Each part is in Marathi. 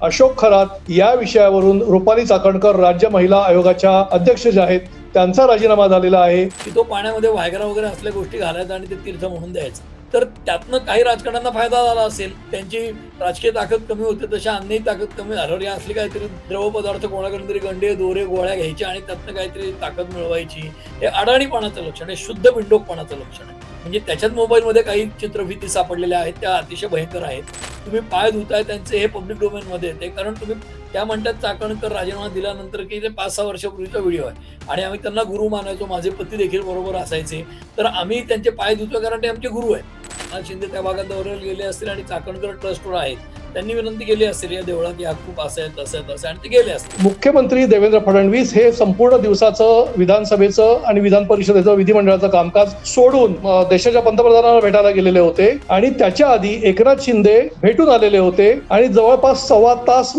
अशोक खरात या विषयावरून रुपाली चाकणकर राज्य महिला आयोगाच्या अध्यक्ष ज्या आहेत त्यांचा राजीनामा झालेला आहे की तो पाण्यामध्ये व्हायग्रा वगैरे असल्या गोष्टी घालायचा आणि ते तीर्थ म्हणून द्यायचं. तर त्यातनं काही राजकारण्यांना फायदा झाला असेल, त्यांची राजकीय ताकद कमी होते तशा अन्यही ताकद कमी झाल्यावर या असली काहीतरी द्रव पदार्थ कोणाकडून तरी गंडे दोरे गोळ्या घ्यायच्या आणि त्यातनं काहीतरी ताकद मिळवायची. हे अडाणीपणाचं लक्षण आहे, शुद्ध बिंडोकपणाचं लक्षण आहे. म्हणजे त्याच्यात मोबाईलमध्ये काही चित्रफिती सापडलेल्या आहेत, त्या अतिशय भयंकर आहेत. तुम्ही पाय धुताय त्यांचे, हे पब्लिक डोमेनमध्ये येते. कारण तुम्ही त्या म्हणतात चाकणकर राजीनामा दिल्यानंतर की ते 5-6 वर्षापूर्वीचा व्हिडिओ आहे आणि आम्ही त्यांना गुरु मानायचो. माझे पती देखील बरोबर असायचे. तर आम्ही त्यांचे पाय धुतो कारण ते आमचे गुरु आहेत. एकनाथ शिंदे त्या भागात दौऱ्याला गेले असतील आणि चाकणकर ट्रस्टवर आहेत, त्यांनी विनंती केली असेल या देवळात या खूप असं आहे तसं आहे तसं आणि ते गेले असतील. मुख्यमंत्री देवेंद्र फडणवीस हे संपूर्ण दिवसाचं विधानसभेचं आणि विधान परिषदेचं विधिमंडळाचं कामकाज सोडून देशाच्या पंतप्रधानांना भेटायला गेलेले होते आणि त्याच्या आधी एकनाथ शिंदे भेटून आलेले होते आणि जवळपास 1.25 तास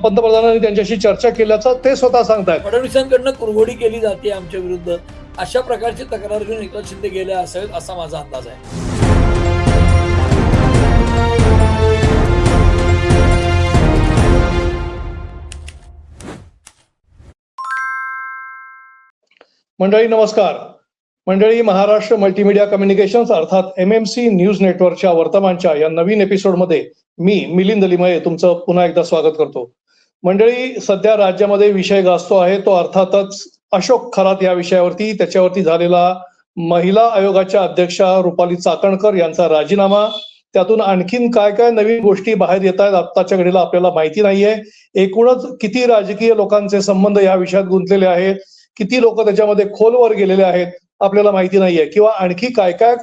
पंतप्रधानांनी त्यांच्याशी चर्चा केल्याचं ते स्वतः सांगतायत. फडणवीसांकडनं कुरघोडी केली जाते आमच्या विरुद्ध, अशा प्रकारची तक्रार घेऊन एकनाथ शिंदे गेले असावेत असा माझा अंदाज आहे. मंडळी नमस्कार. मंडळी, महाराष्ट्र मल्टीमीडिया कम्युनिकेशन्स अर्थात MMC न्यूज नेटवर्कच्या वर्तमानच्या या नवीन एपिसोडमध्ये मी मिलिंद लिमये तुमचं पुन्हा एकदा स्वागत करतो. मंडळी, सध्या राज्यामध्ये विषय गाजतो आहे तो अर्थातच अशोक खरात या विषयावरती, त्याच्यावरती झालेला महिला आयोगाच्या अध्यक्षा रुपाली चाकणकर यांचा राजीनामा. त्यातून आणखीन काय काय नवीन गोष्टी बाहेर येत आहेत आत्ताच्या घडीला आपल्याला माहिती नाहीये. एकूणच किती राजकीय लोकांचे संबंध या विषयात गुंतलेले आहेत, किती लोक त्याच्यामध्ये खोलवर गेलेले आहेत आपल्याला माहिती नाहीये, किंवा आणखी काय काय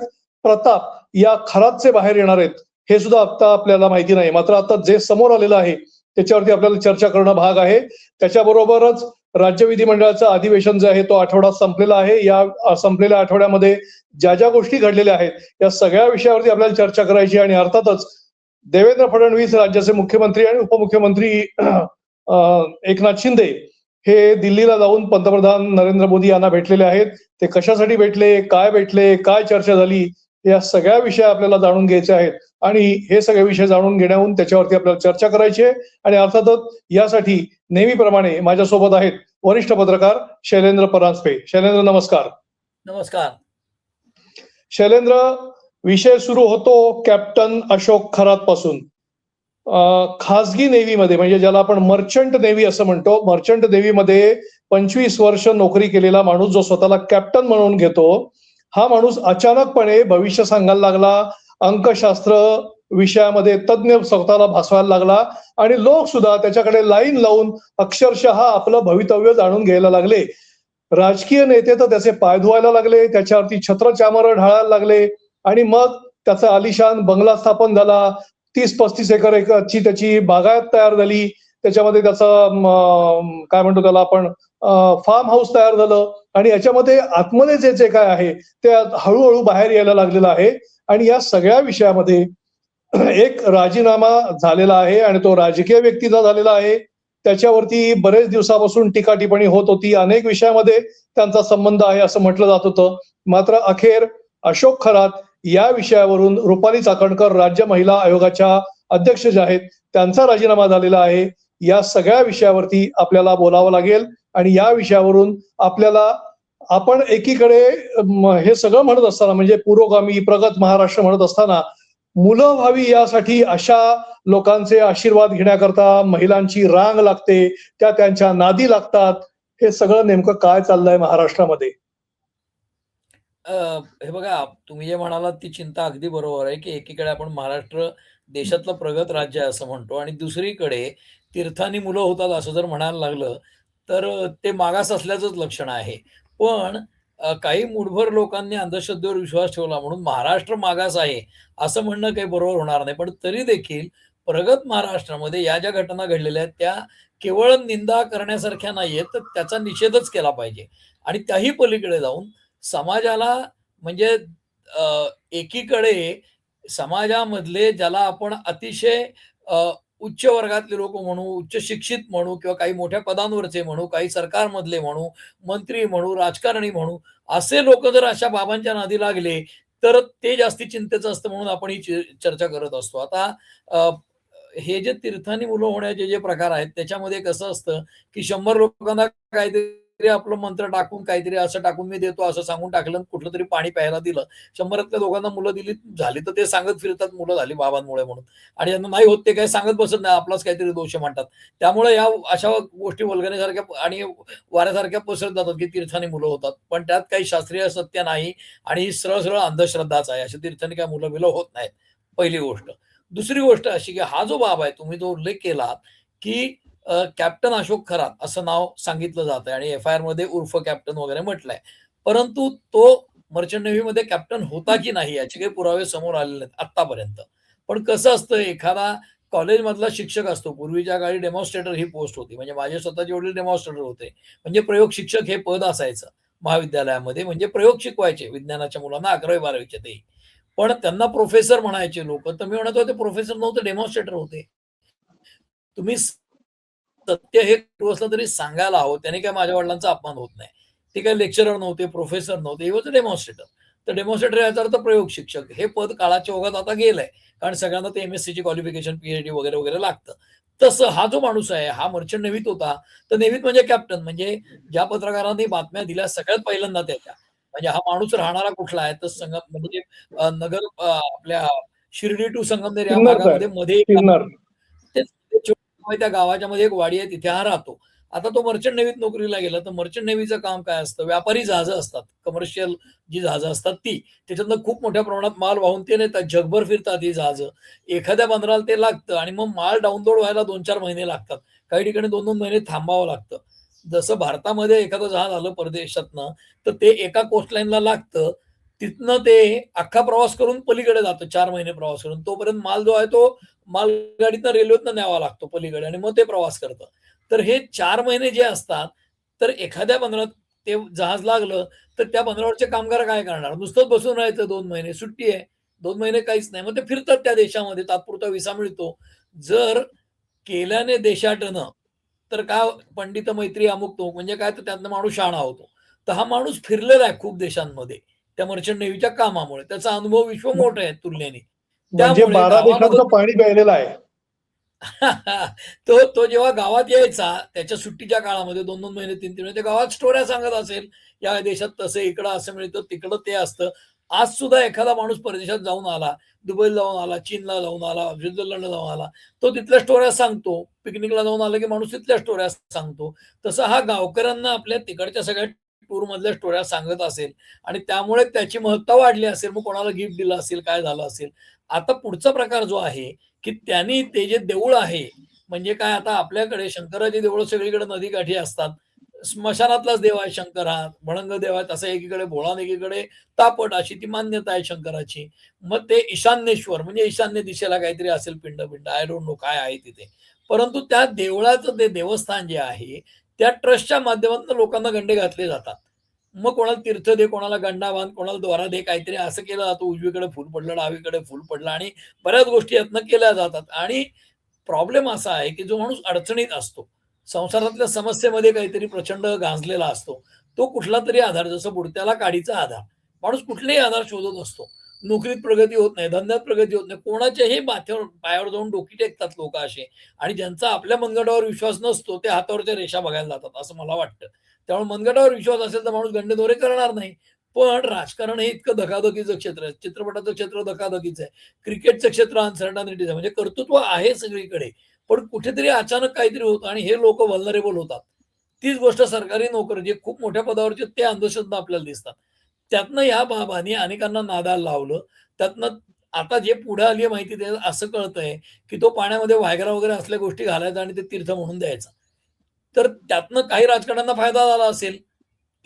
प्रताप या खरातचे बाहेर येणार आहेत हे सुद्धा आता आपल्याला माहिती नाही. मात्र आता जे समोर आलेलं आहे त्याच्यावरती आपल्याला चर्चा करणं भाग आहे. त्याच्याबरोबरच राज्य विधिमंडळाचं अधिवेशन जे आहे तो आठवडा संपलेला आहे. या संपलेल्या आठवड्यामध्ये ज्या ज्या गोष्टी घडलेल्या आहेत या सगळ्या विषयावरती आपल्याला चर्चा करायची आणि अर्थातच देवेंद्र फडणवीस राज्याचे मुख्यमंत्री आणि उपमुख्यमंत्री एकनाथ शिंदे हे दिल्लीला जाऊन पंतप्रधान नरेंद्र मोदी यांना भेटलेले आहेत. ते कशासाठी भेटले, काय चर्चा झाली, या सगळ्या विषय आपल्याला जाणून घ्यायचे आहेत आणि हे सगळे विषय जाणून घेण्याहून त्याच्यावरती आपल्याला चर्चा करायची आहे. आणि अर्थातच यासाठी नेहमीप्रमाणे माझ्यासोबत आहेत वरिष्ठ पत्रकार शैलेंद्र परांजपे. शैलेंद्र नमस्कार. नमस्कार. शैलेंद्र, विषय सुरू होतो कॅप्टन अशोक खरात पासून. खासगी नेव्हीमध्ये, म्हणजे ज्याला आपण मर्चंट नेव्ही असं म्हणतो, मर्चंट नेव्हीमध्ये 25 वर्ष नोकरी केलेला माणूस जो स्वतःला कॅप्टन म्हणून घेतो, हा माणूस अचानकपणे भविष्य सांगायला लागला, अंकशास्त्र विषयामध्ये तज्ज्ञ स्वतःला भासवायला लागला आणि लोक सुद्धा त्याच्याकडे लाईन लावून अक्षरशः आपलं भवितव्य जाणून घ्यायला लागले. राजकीय नेते तर त्याचे पाय धुवायला लागले, त्याच्यावरती छत्रचामर ढाळायला लागले आणि मग त्याचा आलिशान बंगला स्थापन झाला. 30-35 एकरची त्याची बागायत तयार झाली. त्याच्यामध्ये त्याचं काय म्हणतो त्याला आपण फार्म हाऊस तयार झालं आणि याच्यामध्ये आतमध्ये जे जे काय आहे ते हळूहळू बाहेर यायला लागलेलं आहे. आणि या सगळ्या विषयामध्ये एक राजीनामा झालेला आहे आणि तो राजकीय व्यक्तीचा झालेला आहे. त्याच्यावरती बरेच दिवसापासून टीका टिप्पणी होत होती. अनेक विषयामध्ये त्यांचा संबंध आहे असं म्हटलं जात होतं. मात्र अखेर अशोक खरात या विषयावरून रुपाली चाकणकर राज्य महिला आयोगाच्या अध्यक्ष ज्या आहेत त्यांचा राजीनामा झालेला आहे. या सगळ्या विषयावरती आपल्याला बोलावं लागेल आणि या विषयावरून आपण एकीकडे हे सगळं म्हणत असताना, म्हणजे पुरोगामी प्रगत महाराष्ट्र म्हणत असताना, मुलं व्हावी यासाठी अशा लोकांचे आशीर्वाद घेण्याकरता महिलांची रांग लागते, त्या त्यांच्या नादी लागतात. हे सगळं नेमकं काय चाललंय महाराष्ट्रामध्ये? हे बघा, तुम्ही जे म्हणालात ती चिंता अगदी बरोबर आहे, की एकीकडे आपण महाराष्ट्र देशातलं प्रगत राज्य आहे असं म्हणतो आणि दुसरीकडे तीर्थानी मुलं होतात असं जर म्हणायला लागलं, तर ते मागास असल्याचंच लक्षण आहे. पण काही मूठभर लोकांनी अंधश्रद्धेवर विश्वास ठेवला म्हणून महाराष्ट्र मागास आहे असं म्हणणं काही बरोबर होणार नाही. पण तरी देखील प्रगत महाराष्ट्रामध्ये या ज्या घटना घडलेल्या आहेत त्या केवळ निंदा करण्यासारख्या नाहीयेत, तर त्याचा निषेधच केला पाहिजे आणि त्याही पलीकडे जाऊन समाजाला म्हणजे एकीकडे समाजामधले ज्याला आपण अतिशय उच्च वर्गातले लोक म्हणू, उच्च शिक्षित म्हणू किंवा काही मोठ्या पदांवरचे म्हणू, काही सरकारमधले म्हणू, मंत्री म्हणू, राजकारणी म्हणू, असे लोक जर अशा बाबांच्या नादी लागले तर ते जास्ती चिंतेचं असतं म्हणून आपण ही चर्चा करत असतो. आता हे जे तीर्थानी मुलं होण्याचे जे प्रकार आहेत, त्याच्यामध्ये कसं असतं, की 100 लोकांना काहीतरी आपलं मंत्र टाकून, काहीतरी असं टाकून मी देतो असं सांगून टाकलं, कुठलं तरी पाणी प्यायला दिलं. 100तल्या दोघांना मुलं दिली, झाली तर ते सांगत फिरतात मुलं झाली बाबांमुळे म्हणून. आणि ज्यांना नाही होत ते काही सांगत बसत नाही, आपलाच काहीतरी दोष आहे म्हणतात. त्यामुळे या अशा गोष्टी वल्गनेसारख्या आणि वाऱ्यासारख्या पसरत जातात, की तीर्थानी मुलं होतात. पण त्यात काही शास्त्रीय सत्य नाही आणि ही सरळ-सरळ अंधश्रद्धाच आहे. अशा तीर्थानी काही मुलं-बिलं होत नाहीत, पहिली गोष्ट. दुसरी गोष्ट अशी, की हा जो बाब आहे, तुम्ही जो उल्लेख केलात, की कॅप्टन अशोक खरात असं नाव सांगितलं जातंय आणि एफ-आय-आरमध्ये उर्फ कॅप्टन वगैरे म्हटलंय. परंतु तो मर्चंट नेव्हीमध्ये कॅप्टन होता की नाही याचे काही पुरावे समोर आलेले नाहीत आत्तापर्यंत. पण कसं असतं, एखादा कॉलेजमधला शिक्षक असतो. पूर्वीच्या काळी डेमॉन्स्ट्रेटर ही पोस्ट होती. म्हणजे माझे स्वतःचे वडील डेमॉन्स्ट्रेटर होते. म्हणजे प्रयोग शिक्षक हे पद असायचं महाविद्यालयामध्ये. म्हणजे प्रयोग शिकवायचे विज्ञानाच्या मुलांना 11वी-12वीच्या तेही. पण त्यांना प्रोफेसर म्हणायचे लोकं. तर मी म्हणत ते प्रोफेसर नव्हते, डेमॉन्स्ट्रेटर होते. तुम्ही सत्य हे कुठं असलं तरी सांगायला हवं. त्याने काय माझ्या वडिलांचा अपमान होत नाही. ते काही लेक्चरर नव्हते, प्रोफेसर नव्हते. He was a demonstrator. तर डेमॉन्स्ट्रेटर याचा अर्थ प्रयोग शिक्षक. हे पद काळाच्या ओघात आता गेलंय. कारण सगळ्यांना ते एम-एस-सीची क्वालिफिकेशन, पी-एच-डी वगैरे, वगैरे लागतं. तसं हा जो माणूस आहे, हा मर्चंट नेव्हीत होता. तर नेव्हीत म्हणजे कॅप्टन म्हणजे ज्या पत्रकारांनी बातम्या दिल्या सगळ्यात पहिल्यांदा त्याच्या. म्हणजे हा माणूस राहणारा कुठला आहे? तर म्हणजे नगर आपल्या शिर्डी टू संगमनेर या सिन्नरचा आहे. भागामध्ये मध्ये एक सिन्नर. तेच ते छोटं गाव आहे, त्या गावाच्या मध्ये एक वाडी आहे, तिथे हा राहतो. आता तो मर्चंट नेव्हीत नोकरीला गेला, तर मर्चंट नेव्हीचं काम काय असतं? व्यापारी जहाजं असतात, कमर्शियल जी जहाजं असतात ती. त्याच्यातनं खूप मोठ्या प्रमाणात माल वाहून ते नेतात. जगभर फिरतात ही जहाजं. एखाद्या बंदराला ते लागतं आणि मग माल डाउनलोड व्हायला 2-4 महिने लागतात. काही ठिकाणी 2-2 महिने थांबावं लागतं. जसं भारतामध्ये एखादं जहाज आलं परदेशातनं, तर ते एका कोस्टलाईनला लागतं. तिथनं ते अख्खा प्रवास करून पलीकडे जातं 4 महिने प्रवास करून. तोपर्यंत माल जो आहे तो मालगाडीतनं रेल्वेतनं न्यावा लागतो पलीकडे आणि मग ते प्रवास करतं. तर हे 4 महिने जे असतात, तर एखाद्या बंदरात ते जहाज लागलं, तर त्या बंदरावरचे कामगार काय करणार? नुसतंच बसून राहायचं 2 महिने, सुट्टी आहे. 2 महिने काहीच नाही. मग ते फिरतात त्या देशामध्ये, तात्पुरता व्हिसा मिळतो. जर केल्याने देशाटनं, तर काय पंडित मैत्री अमुक-तमुक म्हणजे काय तर त्यातनं माणूस शहाणा होतो. तर हा माणूस फिरलेला आहे खूप देशांमध्ये, त्या मर्चंट नेव्हीच्या कामामुळे. त्याचा अनुभव विश्व मोठे आहे तुलनेने. म्हणजे त्यामुळे 12 देशांचं गावामध्ये पाणी प्यायलेलं आहे. तो तो जेव्हा गावात यायचा, त्याच्या सुट्टीच्या काळामध्ये 2-2 महिने, 3-3 महिने ते गावात स्टोऱ्या सांगत असेल. या देशात तसं, इकडं असं मिळतं, तिकडं ते असतं. आज सुद्धा एखादा माणूस परदेशात जाऊन आला, दुबईला जाऊन आला, चीनला जाऊन आला, स्वित्झर्लंडला जाऊन आला, तो तिथल्या स्टोऱ्या सांगतो. पिकनिकला जाऊन आला, की माणूस तिथल्या स्टोऱ्या सांगतो. तसं हा गावकऱ्यांना आपल्या तिकडच्या सगळ्या टूरमधल्या स्टोऱ्या सांगत असेल आणि त्यामुळे त्याची महत्ता वाढली असेल. मग कोणाला गिफ्ट दिलं असेल, काय झालं असेल. आता पुढचा प्रकार जो आहे, की त्यांनी ते जे देऊळ आहे, म्हणजे काय आता आपल्याकडे शंकराची देऊळं सगळीकडे नदीकाठी असतात. स्मशानातलाच देव आहे शंकर हा, भणंग देव आहे. तसा एकीकडे भोळा आणि एकीकडे तापट अशी ती मान्यता आहे शंकराची. मग ते ईशान्येश्वर म्हणजे ईशान्य दिशेला काहीतरी असेल पिंड-पिंड आय डोंट नो काय आहे तिथे. परंतु त्या देवळाचं ते देवस्थान जे आहे, त्या ट्रस्टच्या माध्यमातून लोकांना गंडे घातले जातात. मग कोणाला तीर्थ दे, कोणाला गंडा बांध, कोणाला द्वारा दे, काहीतरी असं केलं जातं. उजवीकडे फूल पडलं, डावीकडे फूल पडलं आणि बऱ्याच गोष्टी यातनं केल्या जातात आणि प्रॉब्लेम असा आहे, की जो माणूस अडचणीत असतो, संसारातल्या समस्येमध्ये काहीतरी प्रचंड गांजलेला असतो. तो कुठलातरी आधार जसं बुडत्याला काडीचा आधार. माणूस कुठलेही आधार शोधत असतो. नोकरीत प्रगती होत नाही, धंद्यात प्रगती होत नाही. कोणाच्याही माथ्यावर पायावर जाऊन डोकी टेकतात लोकं असे आणि ज्यांचा आपल्या मनगटावर विश्वास नसतो, ते हातावरच्या रेषा बघायला जातात, असं मला वाटतं. त्यामुळे मनगटावर विश्वास असेल तर माणूस गंडेदोरे करणार नाही. पण राजकारण हे इतकं धकाधकीचं क्षेत्र आहे. चित्रपटाचं क्षेत्र धकाधकीचं आहे. क्रिकेटचं क्षेत्र अनसर्टनिटीचं आहे. म्हणजे कर्तृत्व आहे सगळीकडे. पण कुठेतरी अचानक काहीतरी होतं आणि हे लोकं व्हल्नरेबल होतात. तीच गोष्ट सरकारी नोकर जे खूप मोठ्या पदावरचे ते अंधश्रद्धा आपल्याला दिसतात. त्यातनं या बाबांनी अनेकांना नादाला लावलं. त्यातनं आता जे पुढे आली आहे माहिती ते असं कळतंय, की तो पाण्यामध्ये व्हायग्रा वगैरे असल्या गोष्टी घालायचा आणि ते तीर्थ म्हणून द्यायचा. तर त्यातनं काही राजकारण्यांना फायदा झाला असेल.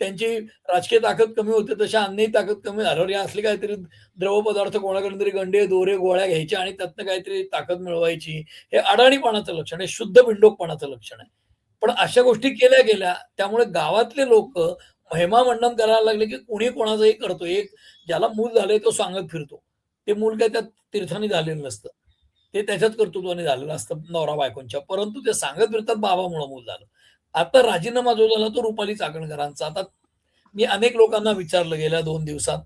त्यांची राजकीय ताकद कमी होते, तशी अन्यही ताकद कमी झाल्यावर हे असले काहीतरी द्रव पदार्थ कोणाकडून तरी गंडे, दोरे, गोळ्या घ्यायच्या आणि त्यातनं काहीतरी ताकद मिळवायची. हे अडाणीपणाचं लक्षण आहे, शुद्ध बिंडोकपणाचं लक्षण आहे. पण अशा गोष्टी केल्या गेल्या, त्यामुळे गावातले लोकं महिमा-मंडन करायला लागले, की कुणी कोणाचंही करतो. एक ज्याला मूल झालंय तो सांगत फिरतो. ते मूल काही त्या तीर्थानी झालेलं नसतं. ते त्याच्याच कर्तृत्वाने झालेलं असतं नवरा-बायकोंच्या. परंतु ते सांगत फिरतात बाबामुळं मूल झालं. आता राजीनामा जो झाला तो रुपाली चाकणकरांचा. आता मी अनेक लोकांना विचारलं गेल्या 2 दिवसात,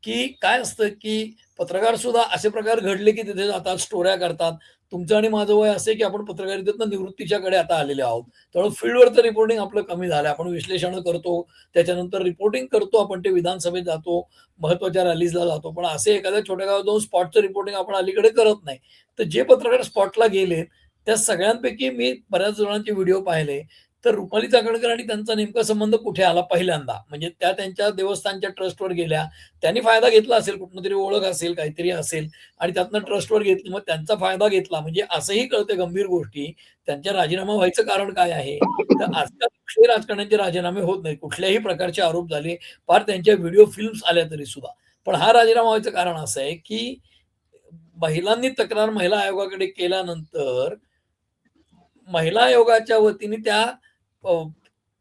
की काय असतं, की पत्रकार सुद्धा असे प्रकार घडले, की तिथे जातात, स्टोऱ्या करतात. तुमचं आणि माझं वय असे की आपण पत्रकारितेतनं निवृत्तीच्याकडे आता आलेले आहोत. त्यामुळे फील्डवरचं रिपोर्टिंग आपलं कमी झालं. आपण विश्लेषण करतो, त्याच्यानंतर रिपोर्टिंग करतो आपण ते विधानसभेत जातो, महत्त्वाच्या रॅलीजला जातो. पण असे एखाद्या छोट्या गावात जाऊन स्पॉटचं रिपोर्टिंग आपण अलीकडे करत नाही. तर जे पत्रकार स्पॉटला गेले, त्या सगळ्यांपैकी मी बऱ्याच जणांचे व्हिडिओ पाहिले. तर रुपाली चाकणकर आणि त्यांचा नेमका संबंध कुठे आला पहिल्यांदा? म्हणजे त्या त्यांच्या देवस्थानच्या ट्रस्टवर गेल्या. त्यांनी फायदा घेतला असेल, कुठूनतरी ओळख असेल, काहीतरी असेल आणि त्यातनं ट्रस्टवर घेतलं. मग त्यांचा फायदा घेतला म्हणजे असंही कळतं गंभीर गोष्टी. त्यांच्या राजीनामा व्हायचं कारण काय आहे? तर आजकाल कुठल्याही राजकारण्यांचे राजीनामे होत नाहीत. कुठल्याही प्रकारचे आरोप झाले, फार त्यांच्या व्हिडिओ फिल्म्स आल्या तरी सुद्धा. पण हा राजीनामा व्हायचं कारण असं आहे, की महिलांनी तक्रार महिला आयोगाकडे केल्यानंतर महिला आयोगाच्या वतीने त्या अ,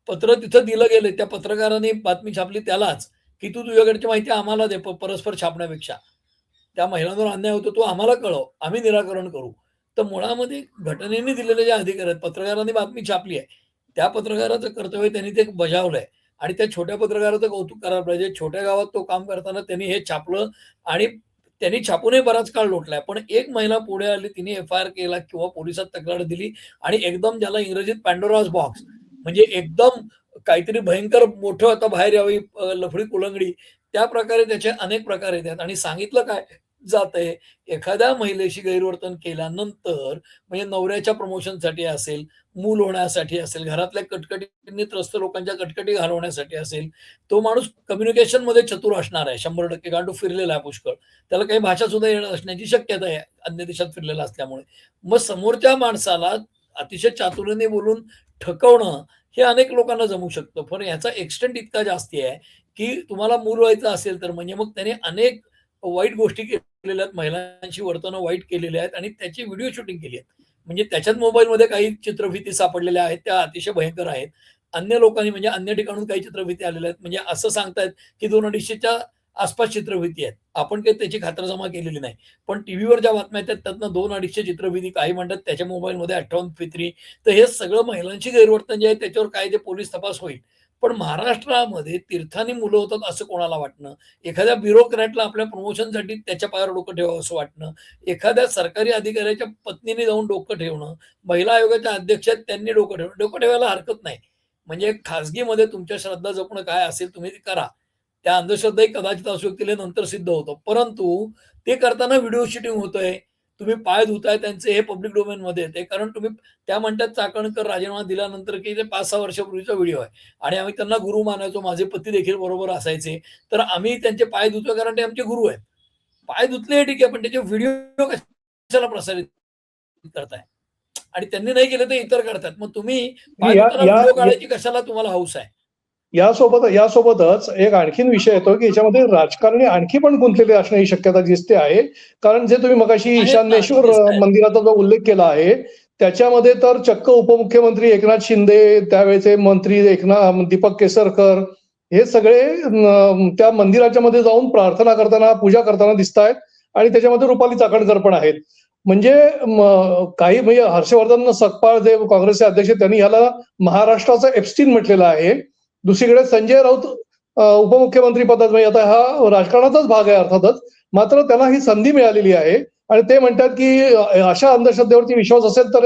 पत्र तिथं दिलं गेलं. त्या पत्रकाराने बातमी छापली त्यालाच, की "तू तुझ्याकडची माहिती आम्हाला दे परस्पर छापण्यापेक्षा. त्या महिलांवर अन्याय होतो तो आम्हाला कळव. आम्ही निराकरण करू." तर मुळामध्ये घटनेने दिलेले जे अधिकार आहेत, पत्रकारांनी बातमी छापली आहे. त्या पत्रकाराचं कर्तव्य त्यांनी ते बजावलंय आणि त्या छोट्या पत्रकाराचं कौतुक करायला पाहिजे. छोट्या गावात तो काम करताना त्यांनी हे छापलं आणि त्यांनी छापूनही बराच काळ लोटलाय. पण एक महिला पुढे आली, तिने एफ-आय-आर केला किंवा पोलिसात तक्रार दिली आणि एकदम ज्याला इंग्रजीत पॅन्डोराज बॉक्स म्हणजे एकदम काहीतरी भयंकर मोठं आता बाहेर यावी लफडी कुलंगडी, त्या प्रकारे त्याचे अनेक प्रकार येतात आणि सांगितलं काय जातंय, एखाद्या महिलेशी गैरवर्तन केल्यानंतर म्हणजे नवऱ्याच्या प्रमोशनसाठी असेल, मूल होण्यासाठी असेल, घरातल्या कटकटींनी त्रस्त लोकांच्या कटकटी घालवण्यासाठी असेल, तो माणूस कम्युनिकेशनमध्ये चतुर असणार आहे 100% कारण तो फिरलेला आहे पुष्कळ. त्याला काही भाषा सुद्धा येत असण्याची शक्यता आहे, अन्य देशात फिरलेला असल्यामुळे. मग समोरच्या माणसाला अतिशय चातुर्याने बोलून ठकवणं हे अनेक लोकांना जमू शकतं. पण याचा एक्सटेंट इतका जास्ती आहे, की तुम्हाला मूल व्हायचं असेल तर म्हणजे मग त्याने अनेक वाईट गोष्टी केलेल्या आहेत, महिलांशी वर्तन वाईट केलेली आहेत आणि त्याची व्हिडिओ शूटिंग केली आहे. म्हणजे त्याच्याच मोबाईलमध्ये काही चित्रफिती सापडलेल्या आहेत, त्या अतिशय भयंकर आहेत. अन्य लोकांनी म्हणजे अन्य ठिकाणून काही चित्रफिती आलेल्या आहेत. म्हणजे असं सांगतायत, की 200-250च्या आसपास चित्रफिती आहेत. आपण काही त्याची खातरजमा केलेली नाही. पण टीव्हीवर ज्या बातम्या येतात त्यातनं 200-250 चित्रफिती काही म्हणतात त्याच्या मोबाईलमध्ये 58 फित्री. तर हे सगळं महिलांची गैरवर्तन जे आहे त्याच्यावर कायदे पोलीस तपास होईल. पण महाराष्ट्रामध्ये तीर्थानी मुलं होतात असं कोणाला वाटणं, एखाद्या ब्युरोक्रॅटला आपल्या प्रमोशनसाठी त्याच्या पायावर डोकं ठेवावं असं वाटणं, एखाद्या सरकारी अधिकाऱ्याच्या पत्नीने जाऊन डोकं ठेवणं, महिला आयोगाच्या अध्यक्ष आहेत त्यांनी डोकं ठेवणं. डोकं ठेवायला हरकत नाही. म्हणजे खाजगीमध्ये तुमच्या श्रद्धा जपणं काय असेल तुम्ही ते करा. त्या अंधश्रद्धाही कदाचित असू शकतील हे नंतर सिद्ध होतं. परंतु ते करताना व्हिडिओ शूटिंग होतंय. तुम्ही पाय धुताय त्यांचे हे पब्लिक डोमेनमध्ये येते. कारण तुम्ही त्या म्हणतात चाकणकर राजीनामा दिल्यानंतर की ते 5-6 वर्षापूर्वीचा व्हिडिओ आहे आणि आम्ही त्यांना गुरु मानायचो. माझे पती देखील बरोबर असायचे. तर आम्ही त्यांचे पाय धुतोय कारण ते आमचे गुरु आहेत. पाय धुतले ठीक आहे, पण त्याचे व्हिडिओ कशाला प्रसारित करताय? आणि त्यांनी नाही केलं तर इतर करतात. मग तुम्ही पाय या धुताना या व्हिडिओ काढायची कशाला तुम्हाला हौस आहे? यासोबतच एक आणखीन विषय येतो, की याच्यामध्ये राजकारणी आणखी पण गुंतलेले असण्याची शक्यता दिसते आहे. कारण जे तुम्ही मगाशी आहेत ना, ईशान्येश्वर दिसतायत. मंदिराचा जो उल्लेख केला आहे, त्याच्यामध्ये तर चक्क उपमुख्यमंत्री एकनाथ शिंदे, त्यावेळेचे मंत्री दीपक केसरकर हे सगळे त्या मंदिराच्या मध्ये जाऊन प्रार्थना करताना, पूजा करताना दिसतायत आणि त्याच्यामध्ये रुपाली चाकणकर पण आहेत. म्हणजे काही म्हणजे हर्षवर्धन सकपाळ जे काँग्रेसचे अध्यक्ष त्यांनी ह्याला महाराष्ट्राचं एप्स्टीन म्हटलेलं आहे. दुसरीकडे संजय राऊत उपमुख्यमंत्री पदात म्हणजे आता हा राजकारणाचाच भाग आहे अर्थातच. मात्र त्यांना ही संधी मिळालेली आहे आणि ते म्हणतात की अशा अंधश्रद्धेवरती विश्वास असेल तर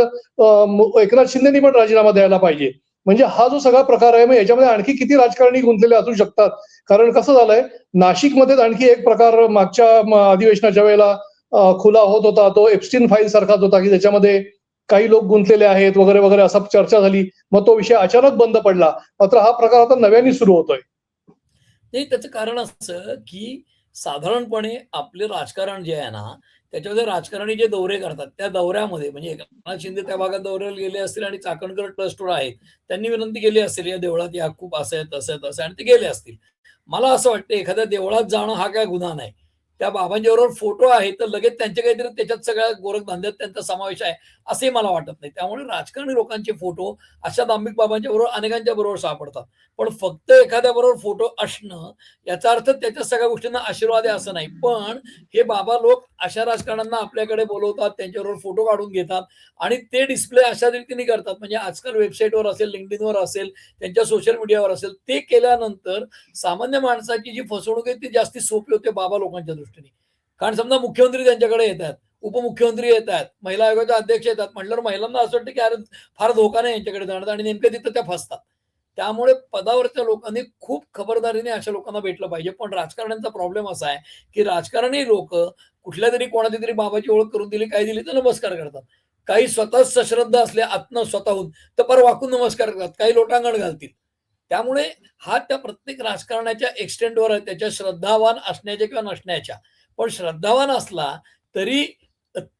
एकनाथ शिंदेनी पण राजीनामा द्यायला पाहिजे. म्हणजे हा जो सगळा प्रकार आहे, मग याच्यामध्ये आणखी किती राजकारणी गुंतलेले असू शकतात? कारण कसं झालंय, नाशिकमध्येच आणखी एक प्रकार मागच्या अधिवेशनाच्या वेळेला खुला होत होता. तो एप्स्टीन फाईल सारखाच होता, की त्याच्यामध्ये काही लोक गुंतलेले आहेत वगैरे वगैरे असा चर्चा झाली. मग तो विषय अचानक बंद पडला. मात्र हा प्रकार आता नव्याने सुरू होतोय. नाही त्याचं कारण असं, की साधारणपणे आपले राजकारण जे आहे ना, त्याच्यामध्ये राजकारणी जे दौरे करतात, त्या दौऱ्यामध्ये म्हणजे एकनाथ शिंदे त्या भागात दौऱ्याला गेले असतील आणि चाकणकर ट्रस्टवर आहेत. त्यांनी विनंती केली असेल, या देवळात या खूप असं आहे, तसं आहे, तसं आहे आणि ते गेले असतील. मला असं वाटतं एखाद्या देवळात जाणं हा काय गुन्हा नाही. त्या बाबांच्याबरोबर फोटो आहे, तर लगेच त्यांचे काहीतरी त्याच्यात सगळ्या गोरखधंद्यात त्यांचा समावेश आहे, असंही मला वाटत नाही. त्यामुळे राजकारणी लोकांचे फोटो अशा दांभिक बाबांच्या बरोबर अनेकांच्या बरोबर सापडतात. पण फक्त एखाद्याबरोबर फोटो असणं याचा अर्थ त्याच्या सगळ्या गोष्टींना आशीर्वाद आहे असं नाही. पण हे बाबा लोक अशा राजकारण्यांना आपल्याकडे बोलवतात, त्यांच्याबरोबर फोटो काढून घेतात आणि ते डिस्प्ले अशा रीतीने करतात. म्हणजे आजकाल वेबसाईटवर असेल, LinkedInवर असेल, त्यांच्या सोशल मीडियावर असेल, ते केल्यानंतर सामान्य माणसाची जी फसवणूक आहे ती जास्ती सोपी होते बाबा लोकांच्या दृष्टीने. कारण समजा मुख्यमंत्री त्यांच्याकडे येतात. उपमुख्यमंत्री येतात, महिला आयोगाचे अध्यक्ष येतात म्हटल्यावर महिलांना असं वाटतं की अरे फार धोका नाही यांच्याकडे जाण्याचा आणि नेमकं तिथं त्या फसतात. त्यामुळे पदावरच्या लोकांनी खूप खबरदारीने अशा लोकांना भेटलं पाहिजे. पण राजकारण्यांचा प्रॉब्लेम असा आहे, की राजकारणी लोकं कुठल्यातरी कोणाची तरी बाबाची ओळख करून दिली, काय दिली तर नमस्कार करतात. काही स्वतःच सश्रद्ध असले आतनं स्वतःहून तर पार वाकून नमस्कार करतात. काही लोटांगण घालतील. त्यामुळे हा त्या प्रत्येक राजकारणाच्या एक्सटेंटवर आहे, त्याच्या श्रद्धावान असण्याच्या किंवा नसण्याच्या. पण श्रद्धावान असला तरी